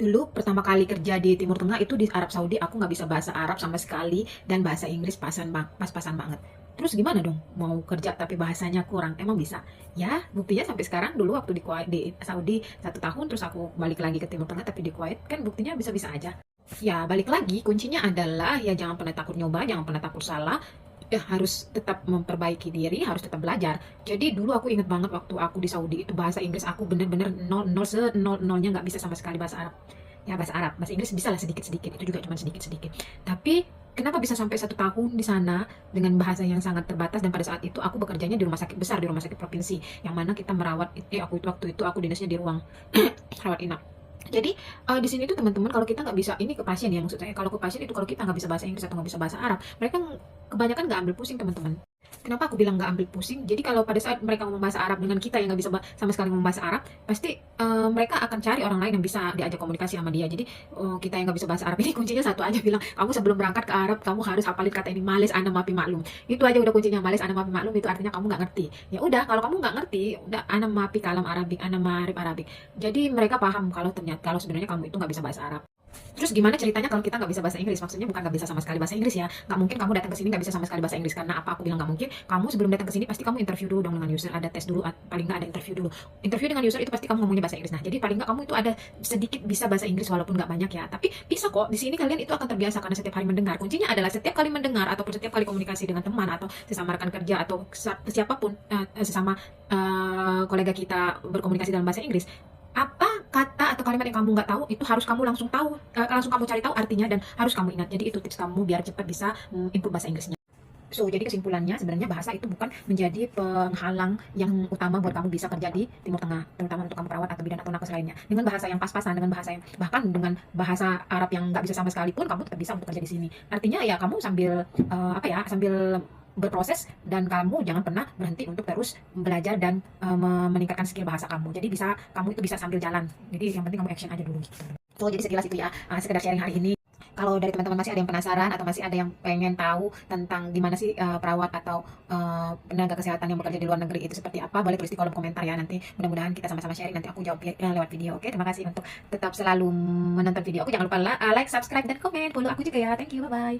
Dulu pertama kali kerja di Timur Tengah itu di Arab Saudi, aku nggak bisa bahasa Arab sama sekali dan bahasa Inggris pas-pasan banget. Terus gimana dong mau kerja tapi bahasanya kurang? Emang bisa? Ya, buktinya sampai sekarang. Dulu waktu di Kuwait, di Saudi 1 tahun, terus aku balik lagi ke Timur Tengah tapi di Kuwait, kan buktinya bisa-bisa aja. Ya, balik lagi, kuncinya adalah ya jangan pernah takut nyoba, jangan pernah takut salah. Ya, harus tetap memperbaiki diri, harus tetap belajar. Jadi dulu aku inget banget waktu aku di Saudi itu bahasa Inggris aku bener-bener nol, nol, nol nolnya, nggak bisa sama sekali bahasa Arab. Ya bahasa Arab, bahasa Inggris bisa lah sedikit-sedikit, itu juga cuma sedikit-sedikit. Tapi kenapa bisa sampai 1 tahun di sana dengan bahasa yang sangat terbatas, dan pada saat itu aku bekerjanya di rumah sakit besar, di rumah sakit provinsi, yang mana kita merawat, aku itu waktu itu aku dinasnya di ruang rawat inap. Jadi di sini tuh teman-teman, kalau kita nggak bisa ini ke pasien ya, maksudnya kalau ke pasien itu kalau kita nggak bisa bahasa Inggris atau nggak bisa bahasa Arab, mereka kebanyakan nggak ambil pusing teman-teman. Kenapa aku bilang nggak ambil pusing? Jadi kalau pada saat mereka ngomong bahasa Arab dengan kita yang nggak bisa sama sekali ngomong bahasa Arab, pasti mereka akan cari orang lain yang bisa diajak komunikasi sama dia. Jadi kita yang nggak bisa bahasa Arab ini kuncinya satu aja, bilang kamu sebelum berangkat ke Arab kamu harus hafalin kata ini, males ana mapi maklum. Itu aja udah kuncinya, males ana mapi maklum itu artinya kamu nggak ngerti. Ya udah, kalau kamu nggak ngerti, udah ana mapi kalam Arabik, ana marib Arabik. Jadi mereka paham kalau ternyata kalau sebenarnya kamu itu nggak bisa bahasa Arab. Terus gimana ceritanya kalau kita nggak bisa bahasa Inggris? Maksudnya bukan nggak bisa sama sekali bahasa Inggris ya. Nggak mungkin kamu datang ke sini nggak bisa sama sekali bahasa Inggris. Karena apa aku bilang nggak mungkin? Kamu sebelum datang ke sini pasti kamu interview dulu dong dengan user. Ada tes dulu, paling nggak ada interview dulu. Interview dengan user itu pasti kamu ngomongnya bahasa Inggris. Nah, jadi paling nggak kamu itu ada sedikit bisa bahasa Inggris walaupun nggak banyak ya. Tapi bisa kok. Di sini kalian itu akan terbiasa karena setiap hari mendengar. Kuncinya adalah setiap kali mendengar ataupun setiap kali komunikasi dengan teman atau sesama rekan kerja atau siapapun, sesama kolega kita berkomunikasi dalam bahasa Inggris, apa kata atau kalimat yang kamu nggak tahu itu harus kamu langsung tahu, langsung kamu cari tahu artinya dan harus kamu ingat. Jadi itu tips kamu biar cepat bisa improve bahasa Inggrisnya. So, jadi kesimpulannya sebenarnya bahasa itu bukan menjadi penghalang yang utama buat kamu bisa kerja di Timur Tengah, terutama untuk kamu perawat atau bidan atau nakes lainnya. Dengan bahasa yang pas-pasan, dengan bahasa yang bahkan dengan bahasa Arab yang nggak bisa sama sekali pun kamu tetap bisa untuk kerja di sini. Artinya ya kamu sambil sambil berproses, dan kamu jangan pernah berhenti untuk terus belajar dan meningkatkan skill bahasa kamu. Jadi kamu itu bisa sambil jalan. Jadi yang penting kamu action aja dulu. So, jadi sekilas itu ya, sekedar sharing hari ini. Kalau dari teman-teman masih ada yang penasaran atau masih ada yang pengen tahu tentang gimana sih perawat atau tenaga kesehatan yang bekerja di luar negeri itu seperti apa, boleh tulis di kolom komentar ya. Nanti mudah-mudahan kita sama-sama sharing, nanti aku jawab lewat video. Oke, terima kasih untuk tetap selalu menonton video aku. Jangan lupa like, subscribe, dan komen. Follow aku juga ya. Thank you, bye-bye.